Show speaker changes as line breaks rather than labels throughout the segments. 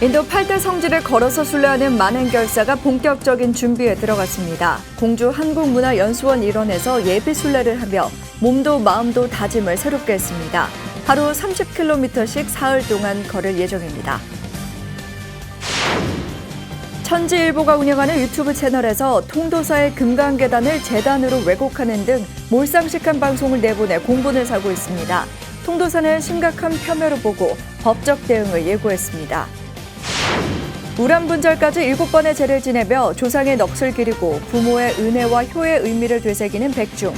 인도 8대 성지를 걸어서 순례하는 만행결사가 본격적인 준비에 들어갔습니다. 공주 한국문화연수원 일원에서 예비 순례를 하며 몸도 마음도 다짐을 새롭게 했습니다. 하루 30km씩 사흘 동안 걸을 예정입니다. 천지일보가 운영하는 유튜브 채널에서 통도사의 금강계단을 재단으로 왜곡하는 등 몰상식한 방송을 내보내 공분을 사고 있습니다. 통도사는 심각한 폄훼로 보고 법적 대응을 예고했습니다. 우란 분절까지 7번의 제를 지내며 조상의 넋을 기리고 부모의 은혜와 효의 의미를 되새기는 백중.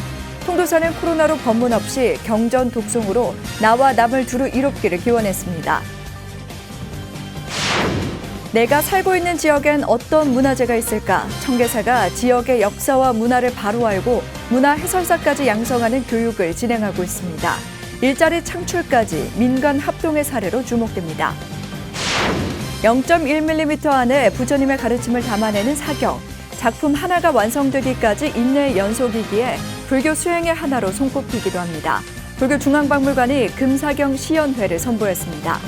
통도사는 코로나로 법문 없이 경전 독송으로 나와 남을 두루 이롭기를 기원했습니다. 내가 살고 있는 지역엔 어떤 문화재가 있을까? 청계사가 지역의 역사와 문화를 바로 알고 문화 해설사까지 양성하는 교육을 진행하고 있습니다. 일자리 창출까지 민간 합동의 사례로 주목됩니다. 0.1mm 안에 부처님의 가르침을 담아내는 사경. 작품 하나가 완성되기까지 인내의 연속이기에 불교 수행의 하나로 손꼽히기도 합니다. 불교 중앙박물관이 금사경 시연회를 선보였습니다.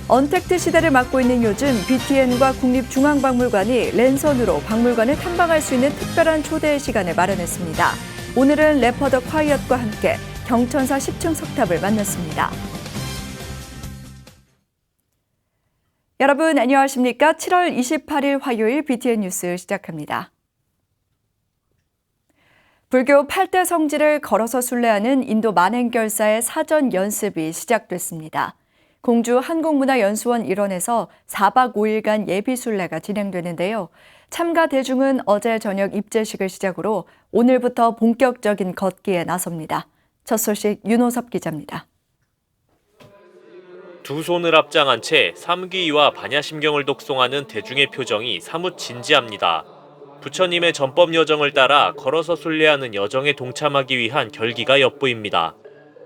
언택트 시대를 맞고 있는 요즘 BTN과 국립중앙박물관이 랜선으로 박물관을 탐방할 수 있는 특별한 초대의 시간을 마련했습니다. 오늘은 래퍼 더 콰이엇과 함께 경천사 10층 석탑을 만났습니다. 여러분 안녕하십니까? 7월 28일 화요일 BTN 뉴스 시작합니다. 불교 8대 성지를 걸어서 순례하는 인도 만행결사의 사전 연습이 시작됐습니다. 공주 한국문화연수원 일원에서 4박 5일간 예비순례가 진행되는데요. 참가 대중은 어제 저녁 입제식을 시작으로 오늘부터 본격적인 걷기에 나섭니다. 첫 소식 윤호섭 기자입니다.
두 손을 앞장한 채 삼귀와 반야심경을 독송하는 대중의 표정이 사뭇 진지합니다. 부처님의 전법 여정을 따라 걸어서 순례하는 여정에 동참하기 위한 결기가 엿보입니다.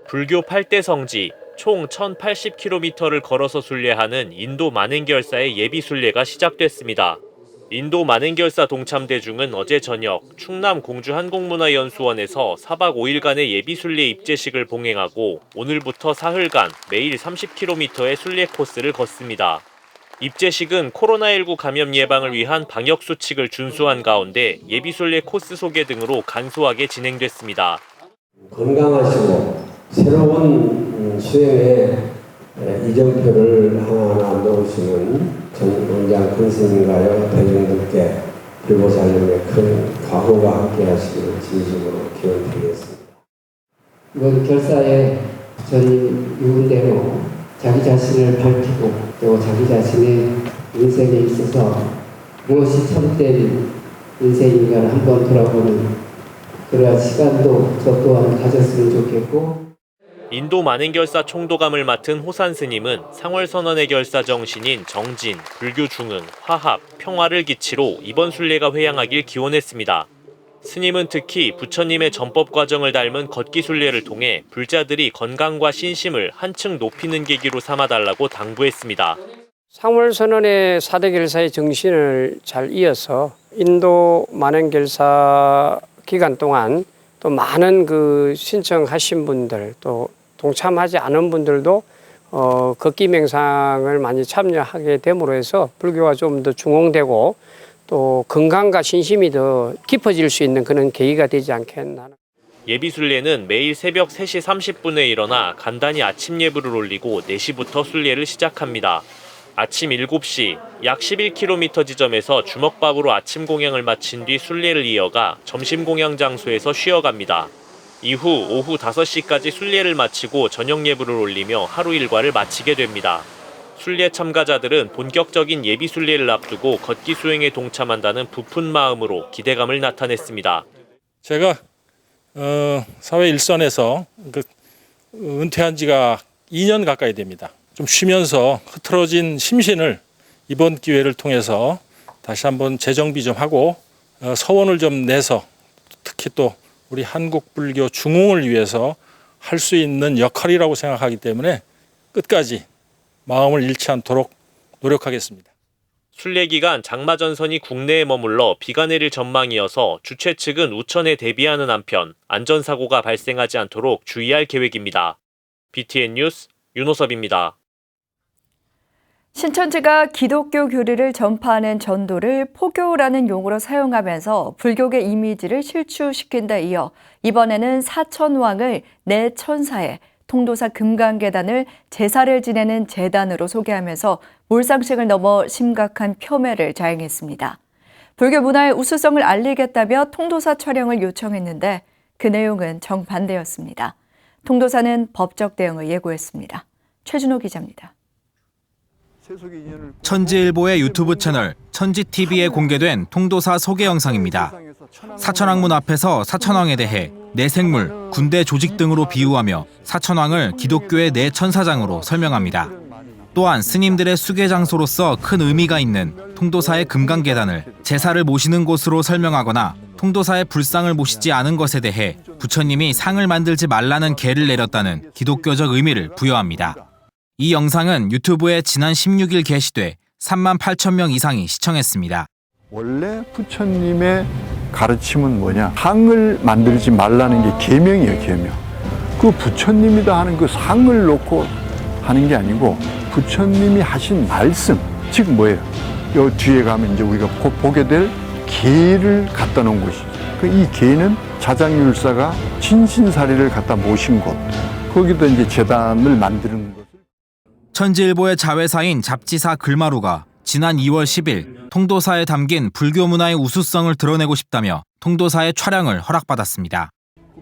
불교 8대 성지, 총 1080km를 걸어서 순례하는 인도 만행결사의 예비 순례가 시작됐습니다. 인도 만행결사 동참 대중은 어제 저녁 충남 공주 한국문화연수원에서 4박 5일간의 예비 순례 입제식을 봉행하고 오늘부터 사흘간 매일 30km의 순례 코스를 걷습니다. 입제식은 코로나19 감염 예방을 위한 방역 수칙을 준수한 가운데 예비 순례 코스 소개 등으로 간소하게 진행됐습니다.
건강하시고 새로운 수행에 이정표를 하나하나 놓으시는 전 원장 큰 스님과여 대중들께 불교 살림의 큰 과거가 함께 하시기를 진심으로 기원드리겠습니다.
이번 결사에 부처님 유언대로 자기 자신을 밝히고 또 자기 자신의 인생에 있어서 무엇이 참된 인생인가를 한번 돌아보는 그러한 시간도 저 또한 가졌으면 좋겠고,
인도 만행결사 총도감을 맡은 호산 스님은 상월선언의 결사 정신인 정진, 불교 중흥, 화합, 평화를 기치로 이번 순례가 회양하길 기원했습니다. 스님은 특히 부처님의 전법 과정을 닮은 걷기 순례를 통해 불자들이 건강과 신심을 한층 높이는 계기로 삼아달라고 당부했습니다.
상월선언의 4대 결사의 정신을 잘 이어서 인도 만행결사 기간 동안 또 많은 신청하신 분들 또 동참하지 않은 분들도 걷기 명상을 많이 참여하게 됨으로 해서 불교가 좀 더 중흥되고 또 건강과 신심이 더 깊어질 수 있는 그런 계기가 되지 않겠나.
예비순례는 매일 새벽 3시 30분에 일어나 간단히 아침 예불을 올리고 4시부터 순례를 시작합니다. 아침 7시 약 11km 지점에서 주먹밥으로 아침 공양을 마친 뒤 순례를 이어가 점심 공양 장소에서 쉬어갑니다. 이후 오후 5시까지 순례를 마치고 저녁 예불을 올리며 하루 일과를 마치게 됩니다. 순례 참가자들은 본격적인 예비 순례를 앞두고 걷기 수행에 동참한다는 부푼 마음으로 기대감을 나타냈습니다.
제가 사회 일선에서 은퇴한 지가 2년 가까이 됩니다. 좀 쉬면서 흐트러진 심신을 이번 기회를 통해서 다시 한번 재정비 좀 하고 서원을 좀 내서 특히 또 우리 한국 불교 중흥을 위해서 할 수 있는 역할이라고 생각하기 때문에 끝까지 마음을 잃지 않도록 노력하겠습니다.
순례 기간 장마전선이 국내에 머물러 비가 내릴 전망이어서 주최 측은 우천에 대비하는 한편 안전사고가 발생하지 않도록 주의할 계획입니다. BTN 뉴스 윤호섭입니다.
신천지가 기독교 교리를 전파하는 전도를 포교라는 용어로 사용하면서 불교계 이미지를 실추시킨 데 이어 이번에는 사천왕을 내 천사에 통도사 금강계단을 제사를 지내는 제단으로 소개하면서 몰상식을 넘어 심각한 폄훼를 자행했습니다. 불교 문화의 우수성을 알리겠다며 통도사 촬영을 요청했는데 그 내용은 정반대였습니다. 통도사는 법적 대응을 예고했습니다. 최준호 기자입니다.
천지일보의 유튜브 채널 천지TV에 공개된 통도사 소개 영상입니다. 사천왕문 앞에서 사천왕에 대해 내생물, 군대 조직 등으로 비유하며 사천왕을 기독교의 내천사장으로 설명합니다. 또한 스님들의 수계 장소로서 큰 의미가 있는 통도사의 금강계단을 제사를 모시는 곳으로 설명하거나 통도사의 불상을 모시지 않은 것에 대해 부처님이 상을 만들지 말라는 계를 내렸다는 기독교적 의미를 부여합니다. 이 영상은 유튜브에 지난 16일 게시돼 3만 8천 명 이상이 시청했습니다.
원래 부처님의 가르침은 뭐냐? 상을 만들지 말라는 게 계명이에요, 계명. 그 부처님이다 하는 그 상을 놓고 하는 게 아니고 부처님이 하신 말씀, 즉 뭐예요? 요 뒤에 가면 이제 우리가 곧 보게 될 계를 갖다 놓은 곳이죠. 이 계는 자장율사가 진신사리를 갖다 모신 곳. 거기도 이제 제단을 만드는 것.
천지일보의 자회사인 잡지사 글마루가 지난 2월 10일 통도사에 담긴 불교 문화의 우수성을 드러내고 싶다며 통도사의 촬영을 허락받았습니다.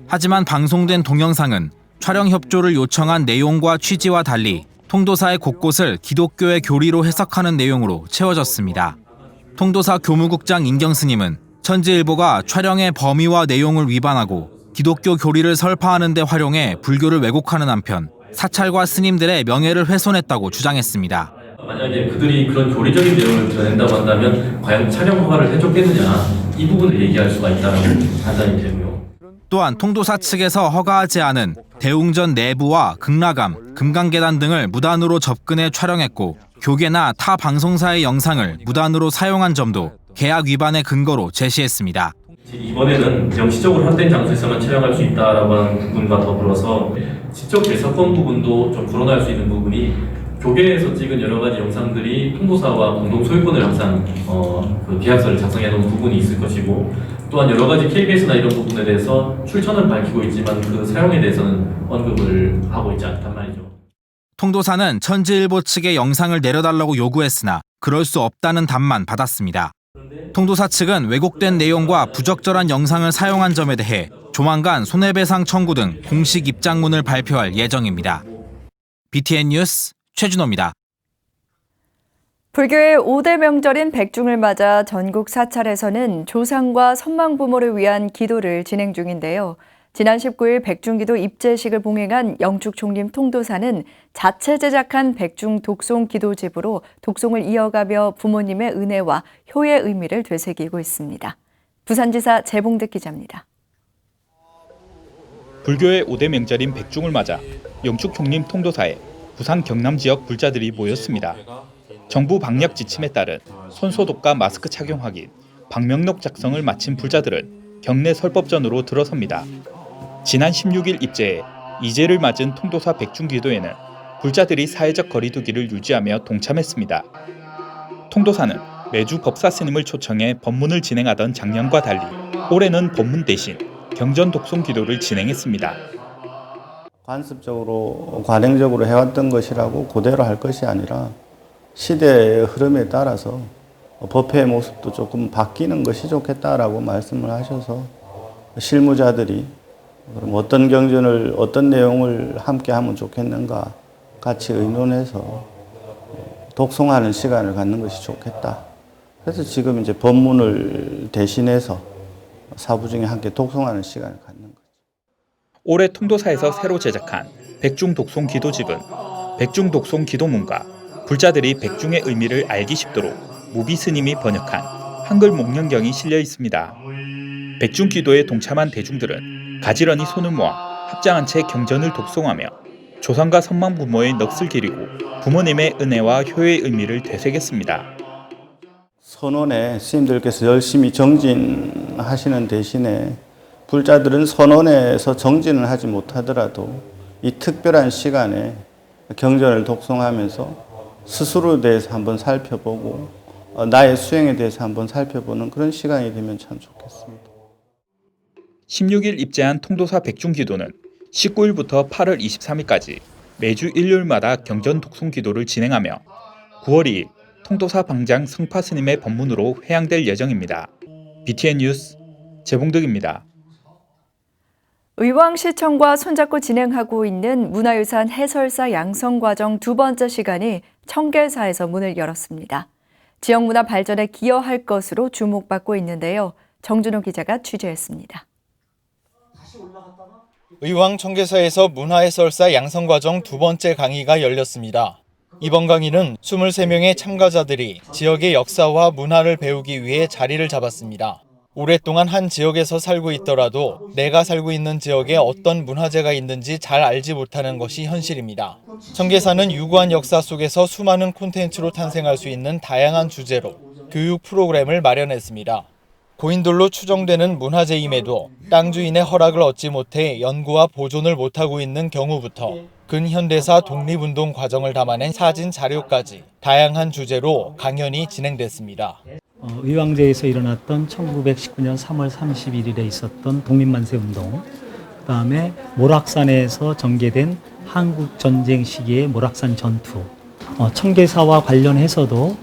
하지만 방송된 동영상은 촬영 협조를 요청한 내용과 취지와 달리 통도사의 곳곳을 기독교의 교리로 해석하는 내용으로 채워졌습니다. 통도사 교무국장 인경스님은 천지일보가 촬영의 범위와 내용을 위반하고 기독교 교리를 설파하는 데 활용해 불교를 왜곡하는 한편 사찰과 스님들의 명예를 훼손했다고 주장했습니다.
만약에 그들이 그런 교리적인 내용을 드러낸다고 한다면 과연 촬영 허가를 해줬겠느냐, 이 부분을 얘기할 수가 있다는 판단이 되고요.
또한 통도사 측에서 허가하지 않은 대웅전 내부와 극락암, 금강계단 등을 무단으로 접근해 촬영했고 교계나 타 방송사의 영상을 무단으로 사용한 점도 계약 위반의 근거로 제시했습니다.
이번에는 명시적으로 확대된 장소에서만 촬영할 수 있다라고 하는 부분과 더불어서 지적 개사권 부분도 좀 불어날 수 있는 부분이 교계에서 찍은 여러 가지 영상들이 통도사와 공동 소유권을 항상 그 계약서를 작성해 놓은 부분이 있을 것이고, 또한 여러 가지 KBS나 이런 부분에 대해서 출처는 밝히고 있지만 그 사용에 대해서는 언급을 하고 있지 않단 말이죠.
통도사는 천지일보 측에 영상을 내려달라고 요구했으나 그럴 수 없다는 답만 받았습니다. 통도사 측은 왜곡된 내용과 부적절한 영상을 사용한 점에 대해 조만간 손해배상 청구 등 공식 입장문을 발표할 예정입니다. BTN 뉴스 최준호입니다.
불교의 5대 명절인 백중을 맞아 전국 사찰에서는 조상과 선망 부모를 위한 기도를 진행 중인데요. 지난 19일 백중기도 입제식을 봉행한 영축총림 통도사는 자체 제작한 백중 독송 기도집으로 독송을 이어가며 부모님의 은혜와 효의 의미를 되새기고 있습니다. 부산지사 재봉득 기자입니다.
불교의 5대 명절인 백중을 맞아 영축총림 통도사에 부산 경남 지역 불자들이 모였습니다. 정부 방역 지침에 따른 손소독과 마스크 착용 확인, 방명록 작성을 마친 불자들은 경내 설법전으로 들어섭니다. 지난 16일 입제에 이제를 맞은 통도사 백중기도에는 불자들이 사회적 거리두기를 유지하며 동참했습니다. 통도사는 매주 법사 스님을 초청해 법문을 진행하던 작년과 달리 올해는 법문 대신 경전 독송 기도를 진행했습니다.
관습적으로 관행적으로 해왔던 것이라고 그대로 할 것이 아니라 시대의 흐름에 따라서 법회의 모습도 조금 바뀌는 것이 좋겠다라고 말씀을 하셔서 실무자들이 그럼 어떤 경전을 어떤 내용을 함께 하면 좋겠는가 같이 의논해서 독송하는 시간을 갖는 것이 좋겠다. 그래서 지금 이제 법문을 대신해서 사부 중에 함께 독송하는 시간을 갖는 거죠.
올해 통도사에서 새로 제작한 백중 독송 기도집은 백중 독송 기도문과 불자들이 백중의 의미를 알기 쉽도록 무비 스님이 번역한 한글 목련경이 실려 있습니다. 백중 기도에 동참한 대중들은 가지런히 손을 모아 합장한 채 경전을 독송하며 조상과 선망 부모의 넋을 기리고 부모님의 은혜와 효의 의미를 되새겼습니다.
선원에 스님들께서 열심히 정진하시는 대신에 불자들은 선원에서 정진을 하지 못하더라도 이 특별한 시간에 경전을 독송하면서 스스로에 대해서 한번 살펴보고 나의 수행에 대해서 한번 살펴보는 그런 시간이 되면 참 좋겠습니다.
16일 입제한 통도사 백중기도는 19일부터 8월 23일까지 매주 일요일마다 경전 독송 기도를 진행하며 9월 2일 통도사 방장 성파 스님의 법문으로 회향될 예정입니다. BTN 뉴스 재봉득입니다.
의왕시청과 손잡고 진행하고 있는 문화유산 해설사 양성과정 두 번째 시간이 청계사에서 문을 열었습니다. 지역문화 발전에 기여할 것으로 주목받고 있는데요. 정준호 기자가 취재했습니다.
의왕 청계사에서 문화해설사 양성과정 두 번째 강의가 열렸습니다. 이번 강의는 23명의 참가자들이 지역의 역사와 문화를 배우기 위해 자리를 잡았습니다. 오랫동안 한 지역에서 살고 있더라도 내가 살고 있는 지역에 어떤 문화재가 있는지 잘 알지 못하는 것이 현실입니다. 청계사는 유구한 역사 속에서 수많은 콘텐츠로 탄생할 수 있는 다양한 주제로 교육 프로그램을 마련했습니다. 고인돌로 추정되는 문화재임에도 땅 주인의 허락을 얻지 못해 연구와 보존을 못하고 있는 경우부터 근현대사 독립운동 과정을 담아낸 사진 자료까지 다양한 주제로 강연이 진행됐습니다.
의왕제에서 일어났던 1919년 3월 31일에 있었던 독립만세운동, 그다음에 모락산에서 전개된 한국 전쟁 시기의 모락산 전투, 청계사와 관련해서도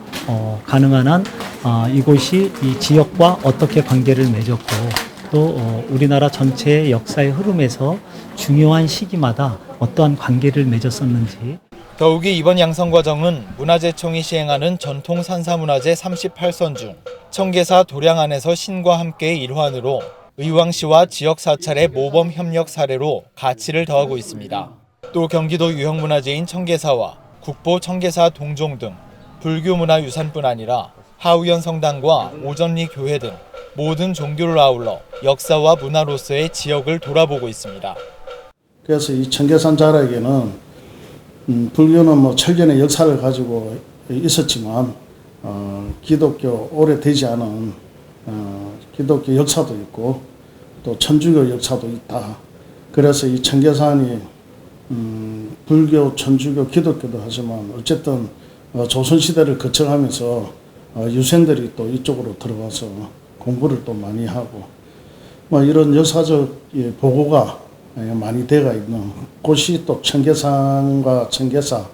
가능한 한 이곳이 이 지역과 어떻게 관계를 맺었고 또 우리나라 전체의 역사의 흐름에서 중요한 시기마다 어떠한 관계를 맺었었는지.
더욱이 이번 양성과정은 문화재청이 시행하는 전통 산사문화재 38선 중 청계사 도량안에서 신과 함께의 일환으로 의왕시와 지역 사찰의 모범 협력 사례로 가치를 더하고 있습니다. 또 경기도 유형문화재인 청계사와 국보 청계사 동종 등 불교문화유산뿐 아니라 하우연 성당과 오전리 교회 등 모든 종교를 아울러 역사와 문화로서의 지역을 돌아보고 있습니다.
그래서 이 청계산 자락에는 불교는 천년의 역사를 가지고 있었지만 기독교 오래되지 않은 기독교 역사도 있고 또 천주교 역사도 있다. 그래서 이 청계산이 불교, 천주교, 기독교도 하지만 어쨌든 조선시대를 거쳐가면서 유생들이 또 이쪽으로 들어와서 공부를 또 많이 하고 이런 역사적 보고가 많이 되어 있는 곳이 또 청계산과 청계사가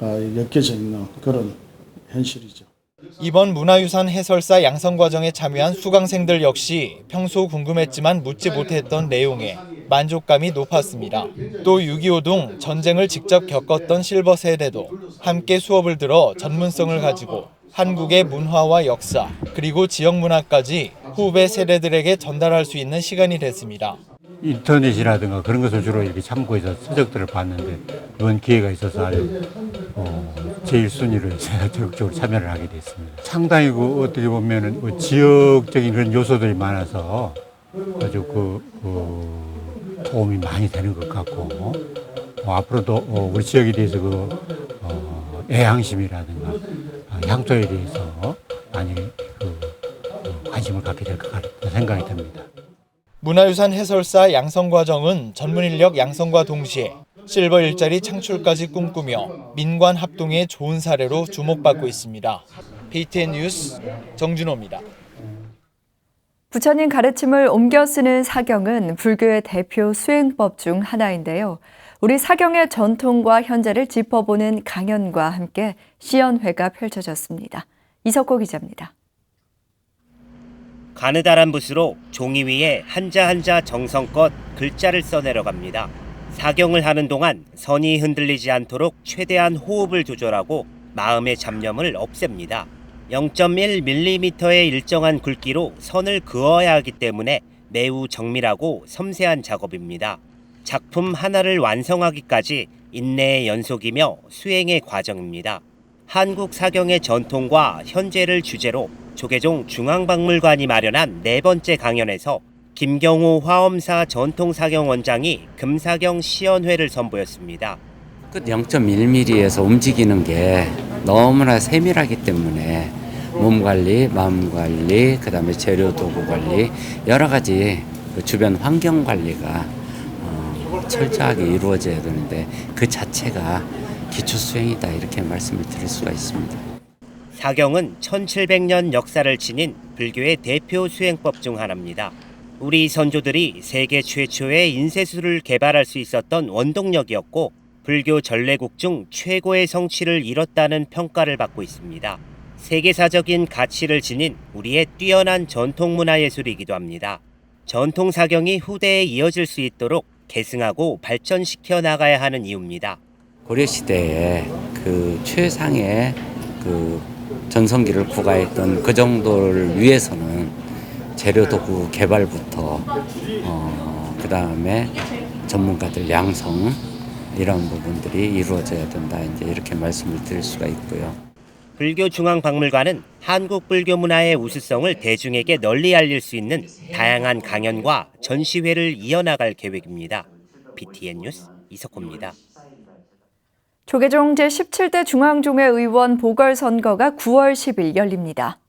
엮여져 있는 그런 현실이죠.
이번 문화유산 해설사 양성과정에 참여한 수강생들 역시 평소 궁금했지만 묻지 못했던 내용에 만족감이 높았습니다. 또 6.25 등 전쟁을 직접 겪었던 실버 세대도 함께 수업을 들어 전문성을 가지고 한국의 문화와 역사 그리고 지역 문화까지 후배 세대들에게 전달할 수 있는 시간이 됐습니다.
인터넷이라든가 그런 것을 주로 이렇게 참고해서 서적들을 봤는데 이번 기회가 있어서 제일 순위를 적극적으로 참여를 하게 됐습니다. 상당히 어떻게 보면은 지역적인 그런 요소들이 많아서 아주 도움이 많이 되는 것 같고 앞으로도 우리 지역에 대해서 애향심이라든가 향토에 대해서 많이 관심을 갖게 될 것 같다는 생각이 듭니다.
문화유산 해설사 양성과정은 전문인력 양성과 동시에 실버 일자리 창출까지 꿈꾸며 민관 합동의 좋은 사례로 주목받고 있습니다. BTN 뉴스 정준호입니다.
부처님 가르침을 옮겨 쓰는 사경은 불교의 대표 수행법 중 하나인데요. 우리 사경의 전통과 현재를 짚어보는 강연과 함께 시연회가 펼쳐졌습니다. 이석호 기자입니다.
가느다란 붓으로 종이 위에 한자 한자 정성껏 글자를 써내려갑니다. 사경을 하는 동안 선이 흔들리지 않도록 최대한 호흡을 조절하고 마음의 잡념을 없앱니다. 0.1mm의 일정한 굵기로 선을 그어야 하기 때문에 매우 정밀하고 섬세한 작업입니다. 작품 하나를 완성하기까지 인내의 연속이며 수행의 과정입니다. 한국 사경의 전통과 현재를 주제로 조계종 중앙박물관이 마련한 네 번째 강연에서 김경호 화엄사 전통사경원장이 금사경 시연회를 선보였습니다.
끝 0.1mm에서 움직이는 게 너무나 세밀하기 때문에 몸 관리, 마음 관리, 그다음에 재료 도구 관리, 여러 가지 주변 환경 관리가 철저하게 이루어져야 되는데 그 자체가 기초 수행이다 이렇게 말씀을 드릴 수가 있습니다.
사경은 1700년 역사를 지닌 불교의 대표 수행법 중 하나입니다. 우리 선조들이 세계 최초의 인쇄술을 개발할 수 있었던 원동력이었고 불교 전래국 중 최고의 성취를 이뤘다는 평가를 받고 있습니다. 세계사적인 가치를 지닌 우리의 뛰어난 전통문화예술이기도 합니다. 전통 사경이 후대에 이어질 수 있도록 계승하고 발전시켜 나가야 하는 이유입니다.
고려시대에 그 최상의 그 전성기를 구가했던 그 정도를 위해서는 재료 도구 개발부터 그 다음에 전문가들 양성 이런 부분들이 이루어져야 된다 이제 이렇게 말씀을 드릴 수가 있고요.
불교중앙박물관은 한국 불교 문화의 우수성을 대중에게 널리 알릴 수 있는 다양한 강연과 전시회를 이어나갈 계획입니다. BTN 뉴스 이석호입니다.
조계종 제17대 중앙종회 의원 보궐선거가 9월 10일 열립니다.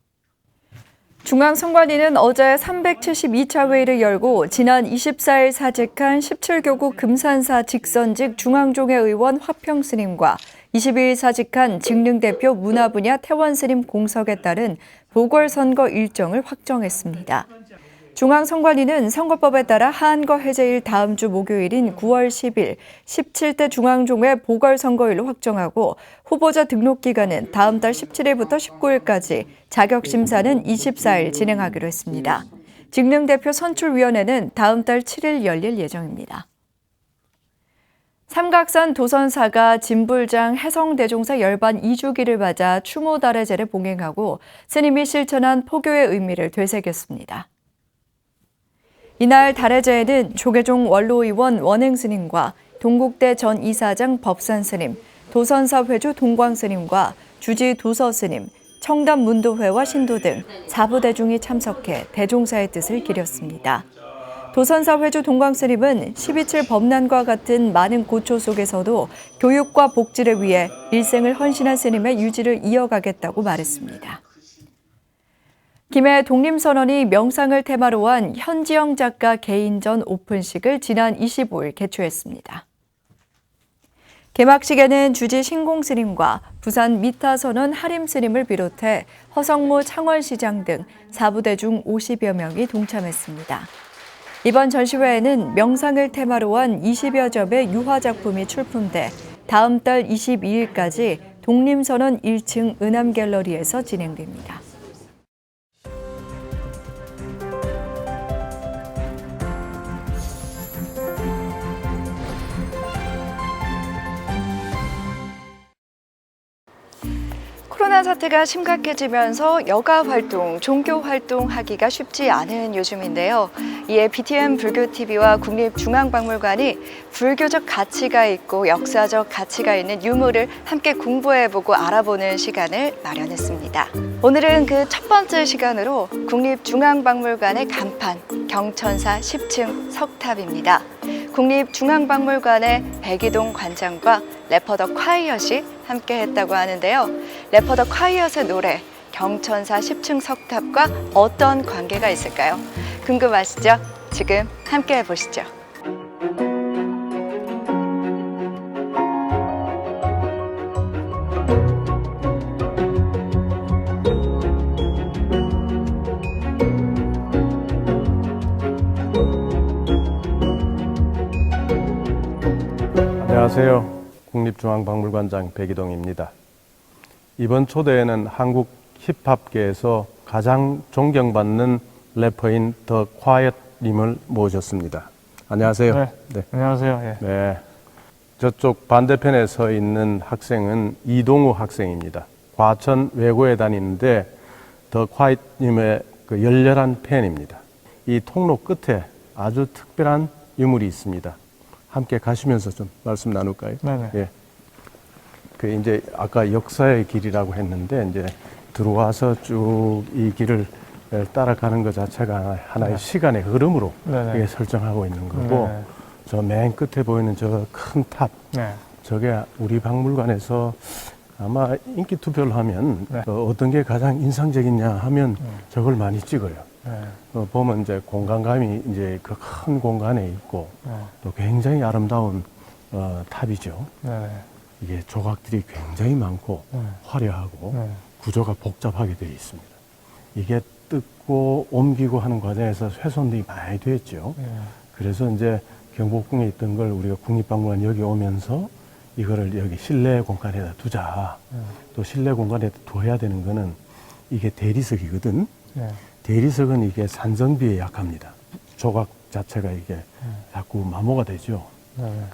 중앙선관위는 어제 372차 회의를 열고 지난 24일 사직한 17교구 금산사 직선직 중앙종회 의원 화평 스님과 22일 사직한 직능대표 문화분야 태원 스님 공석에 따른 보궐선거 일정을 확정했습니다. 중앙선관위는 선거법에 따라 하한거 해제일 다음 주 목요일인 9월 10일 17대 중앙종회 보궐선거일로 확정하고 후보자 등록 기간은 다음 달 17일부터 19일까지, 자격심사는 24일 진행하기로 했습니다. 직능대표 선출위원회는 다음 달 7일 열릴 예정입니다. 삼각산 도선사가 진불장 해성대종사 열반 2주기를 맞아 추모달의제를 봉행하고 스님이 실천한 포교의 의미를 되새겼습니다. 이날 달의제에는 조계종 원로의원 원행스님과 동국대 전 이사장 법산스님, 도선사 회주 동광스님과 주지 도서스님, 청담 문도회와 신도 등 4부대중이 참석해 대종사의 뜻을 기렸습니다. 도선사 회주 동광스님은 12.7 법난과 같은 많은 고초 속에서도 교육과 복지를 위해 일생을 헌신한 스님의 유지를 이어가겠다고 말했습니다. 김해 독립선언이 명상을 테마로 한 현지영 작가 개인전 오픈식을 지난 25일 개최했습니다. 개막식에는 주지 신공스님과 부산 미타선언 하림스님을 비롯해 허성모 창원시장 등 4부대중 50여 명이 동참했습니다. 이번 전시회에는 명상을 테마로 한 20여 점의 유화작품이 출품돼 다음 달 22일까지 독립선언 1층 은암갤러리에서 진행됩니다. 코로나 사태가 심각해지면서 여가 활동, 종교 활동하기가 쉽지 않은 요즘인데요. 이에 BTN 불교TV와 국립중앙박물관이 불교적 가치가 있고 역사적 가치가 있는 유물을 함께 공부해보고 알아보는 시간을 마련했습니다. 오늘은 그 첫 번째 시간으로 국립중앙박물관의 간판, 경천사 10층 석탑입니다. 국립중앙박물관의 백이동 관장과 래퍼 더 콰이엇이 함께 했다고 하는데요. 래퍼 더 콰이엇의 노래, 경천사 10층 석탑과 어떤 관계가 있을까요? 궁금하시죠? 지금 함께 해보시죠.
안녕하세요. 국립중앙박물관장 백이동입니다. 이번 초대에는 한국 힙합계에서 가장 존경받는 래퍼인 더 콰이엇님을 모셨습니다. 안녕하세요.
네. 안녕하세요. 예.
네. 저쪽 반대편에 서 있는 학생은 이동우 학생입니다. 과천 외고에 다니는데 더 콰이엇님의 그 열렬한 팬입니다. 이 통로 끝에 아주 특별한 유물이 있습니다. 함께 가시면서 좀 말씀 나눌까요?
네네.
예. 그 이제 아까 역사의 길이라고 했는데 이제 들어와서 쭉 이 길을 따라가는 것 자체가 하나의 시간의 흐름으로 이게 설정하고 있는 거고, 저 맨 끝에 보이는 저 큰 탑, 저게 우리 박물관에서 아마 인기 투표를 하면 어떤 게 가장 인상적이냐 하면 저걸 많이 찍어요. 보면 이제 공간감이 이제 그 큰 공간에 있고 또 굉장히 아름다운 탑이죠. 이게 조각들이 굉장히 많고 화려하고 구조가 복잡하게 되어 있습니다. 이게 뜯고 옮기고 하는 과정에서 훼손들이 많이 되었죠. 그래서 이제 경복궁에 있던 걸 우리가 국립박물관 여기 오면서 이거를 여기 실내 공간에다 두자. 또 실내 공간에 둬야 되는 거는 이게 대리석이거든. 대리석은 이게 산성비에 약합니다. 조각 자체가 이게 자꾸 마모가 되죠.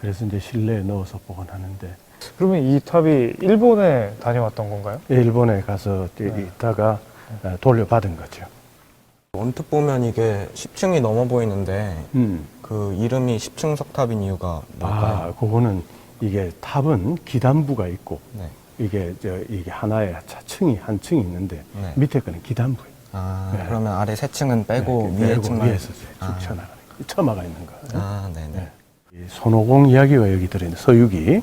그래서 이제 실내에 넣어서 보관하는데.
그러면 이 탑이 일본에 다녀왔던 건가요?
예, 일본에 가서 있다가 돌려받은 거죠.
언뜻 보면 이게 10층이 넘어 보이는데 그 이름이 10층 석탑인 이유가 뭘까요?
그거는 이게 탑은 기단부가 있고 이게 하나의 층이 한 층이 있는데 밑에 거는 기단부예요.
그러면 아래 세 층은 빼고 위에 층만
위에서 쭉 쳐나가는 처마가 있는 거예요. 네네. 손오공 이야기가 여기 들어있는 서유기,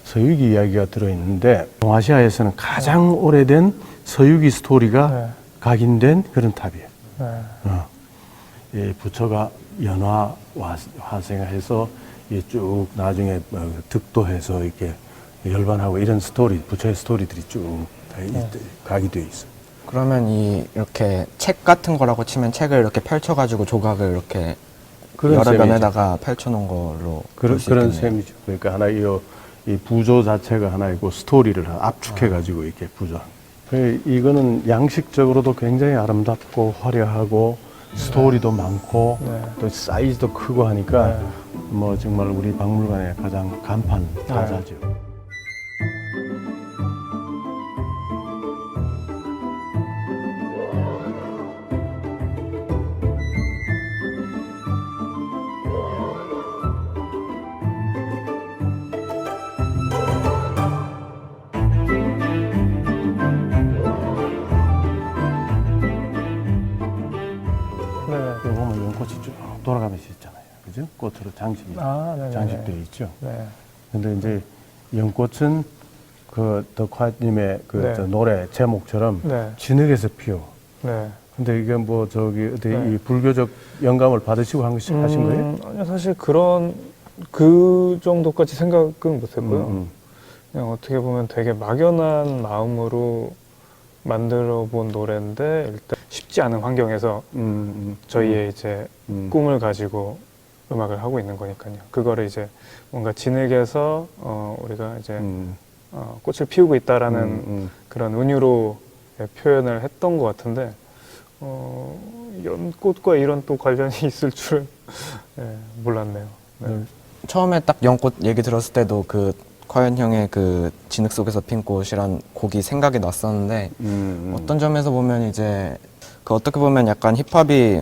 서유기 이야기가 들어있는데 동아시아에서는 가장 오래된 서유기 스토리가 각인된 그런 탑이에요. 부처가 연화 화생해서 쭉 나중에 득도해서 이렇게 열반하고 이런 스토리, 부처의 스토리들이 쭉 각이 되어 있어요.
그러면 이렇게 책 같은 거라고 치면 책을 이렇게 펼쳐가지고 조각을 이렇게 여러 면에다가 펼쳐놓은 걸로
그런 셈이죠. 그러니까 하나 이 부조 자체가 하나이고 스토리를 압축해가지고 이렇게 부조. 이거는 양식적으로도 굉장히 아름답고 화려하고 스토리도 많고 또 사이즈도 크고 하니까 뭐 정말 우리 박물관의 가장 간판 타자죠. 여기 보면 연꽃이 쭉 돌아가면서 있잖아요. 그죠? 꽃으로 장식되어 있죠. 근데 이제 연꽃은 그 덕화님의 노래 제목처럼 진흙에서 피어. 근데 이게 뭐 어떻게 이 불교적 영감을 받으시고 하신 거예요?
아니요, 사실 그 정도까지 생각은 못했고요. 그냥 어떻게 보면 되게 막연한 마음으로 만들어 본 노래인데 일단 쉽지 않은 환경에서 저희의 이제 꿈을 가지고 음악을 하고 있는 거니까요. 그거를 이제 뭔가 진흙에서 우리가 이제 꽃을 피우고 있다라는 그런 은유로 표현을 했던 것 같은데 연꽃과 이런 또 관련이 있을 줄은 몰랐네요.
처음에 딱 연꽃 얘기 들었을 때도 그 과연 형의 그 진흙 속에서 핀 꽃이란 곡이 생각이 났었는데 어떤 점에서 보면 이제 그 어떻게 보면 약간 힙합이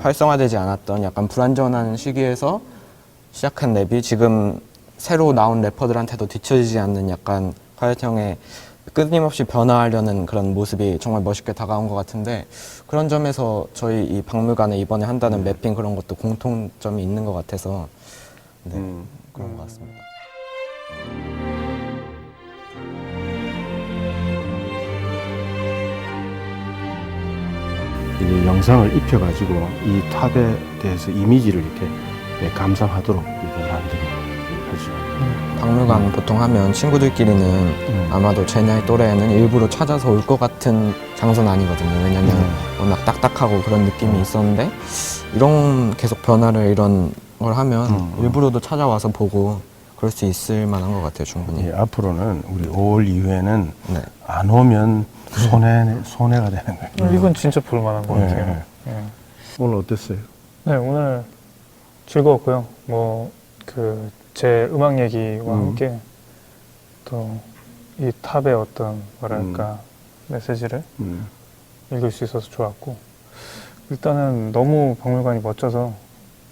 활성화되지 않았던 약간 불완전한 시기에서 시작한 랩이 지금 새로 나온 래퍼들한테도 뒤처지지 않는 약간 과연 형의 끊임없이 변화하려는 그런 모습이 정말 멋있게 다가온 것 같은데 그런 점에서 저희 이 박물관에 이번에 한다는 매핑 그런 것도 공통점이 있는 것 같아서 그런 것 같습니다.
이 영상을 입혀가지고 이 탑에 대해서 이미지를 이렇게 감상하도록 이렇게 만드는 거죠.
박물관 보통 하면 친구들끼리는 아마도 제 나이 또래에는 일부러 찾아서 올 것 같은 장소는 아니거든요. 왜냐면 워낙 딱딱하고 그런 느낌이 있었는데 이런 계속 변화를 이런 걸 하면 일부러도 찾아와서 보고 그럴 수 있을 만한 것 같아요, 충분히.
앞으로는 우리 5월 이후에는 안 오면 손해가 되는 거예요.
이건 진짜 볼만한 것 같아요.
오늘 어땠어요?
네, 오늘 즐거웠고요. 제 음악 얘기와 함께 또 이 탑의 어떤 뭐랄까 메시지를 읽을 수 있어서 좋았고 일단은 너무 박물관이 멋져서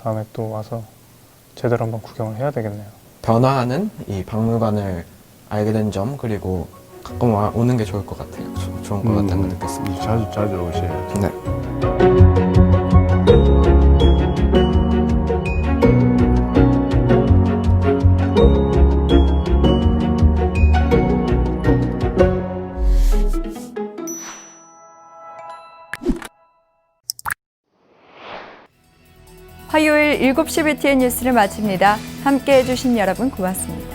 다음에 또 와서 제대로 한번 구경을 해야 되겠네요.
변화하는 이 박물관을 알게 된 점 그리고 가끔 오는 게 좋을 것 같아요. 좋은 것 같다는 걸 느꼈습니다.
자주 오셔야죠.
네.
화요일 7시 BTN 뉴스를 마칩니다. 함께해 주신 여러분 고맙습니다.